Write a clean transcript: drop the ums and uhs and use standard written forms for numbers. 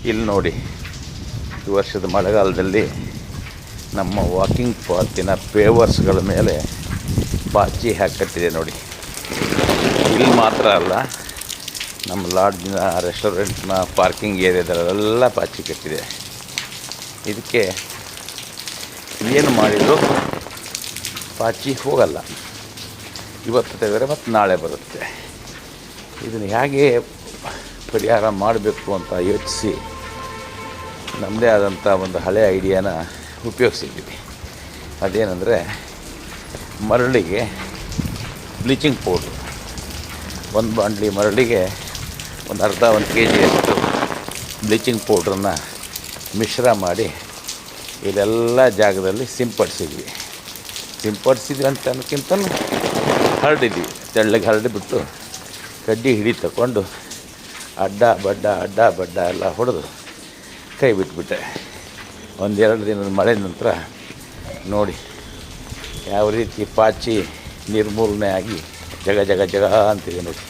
ಇಲ್ಲಿ ನೋಡಿ, ಈ ವರ್ಷದ ಮಳೆಗಾಲದಲ್ಲಿ ನಮ್ಮ ವಾಕಿಂಗ್ ಪಾತಿನ ಪೇವರ್ಸ್ಗಳ ಮೇಲೆ ಪಾಚಿ ಹಾಕಟ್ಟಿದೆ ನೋಡಿ. ಇಲ್ಲಿ ಮಾತ್ರ ಅಲ್ಲ, ನಮ್ಮ ಲಾಡ್ಜಿನ ರೆಸ್ಟೋರೆಂಟ್ನ ಪಾರ್ಕಿಂಗ್ ಏರಿಯಾದಲ್ಲೆಲ್ಲ ಪಾಚಿ ಕಟ್ಟಿದೆ. ಇದಕ್ಕೆ ಏನು ಮಾಡಿದರೂ ಪಾಚಿ ಹೋಗಲ್ಲ. ಇವತ್ತು ತೆಗೆದರೆ ಮತ್ತು ನಾಳೆ ಬರುತ್ತೆ. ಇದನ್ನು ಹೇಗೆ ಪರಿಹಾರ ಮಾಡಬೇಕು ಅಂತ ಯೋಚಿಸಿ ನಮ್ಮದೇ ಆದಂಥ ಒಂದು ಹಳೆಯ ಐಡಿಯಾನ ಉಪಯೋಗಿಸಿದ್ದೀವಿ. ಅದೇನೆಂದರೆ, ಮರಳಿಗೆ ಬ್ಲೀಚಿಂಗ್ ಪೌಡ್ರು, ಒಂದು ಬಾಂಡ್ಲಿ ಮರಳಿಗೆ ಒಂದು ಕೆಜಿಯಷ್ಟು ಬ್ಲೀಚಿಂಗ್ ಪೌಡ್ರನ್ನು ಮಿಶ್ರ ಮಾಡಿ ಇದೆಲ್ಲ ಜಾಗದಲ್ಲಿ ಸಿಂಪಡಿಸಿದ್ವಿ ಅಂತ ಅನ್ನೋಕ್ಕಿಂತಲೂ ಹರಡಿದ್ವಿ. ತೆಳ್ಳಗೆ ಹರಡಿಬಿಟ್ಟು ಕಡ್ಡಿ ಹಿಡಿ ತಗೊಂಡು ಅಡ್ಡ ಬಡ್ಡ ಎಲ್ಲ ಹೊಡೆದು ಕೈ ಬಿಟ್ಬಿಟ್ಟೆ. 1-2 ದಿನದ ಮಳೆ ನಂತರ ನೋಡಿ ಯಾವ ರೀತಿ ಪಾಚಿ ನಿರ್ಮೂಲನೆ ಆಗಿ ಜಗ ಅಂತಿದೆ ನೋಡಿ.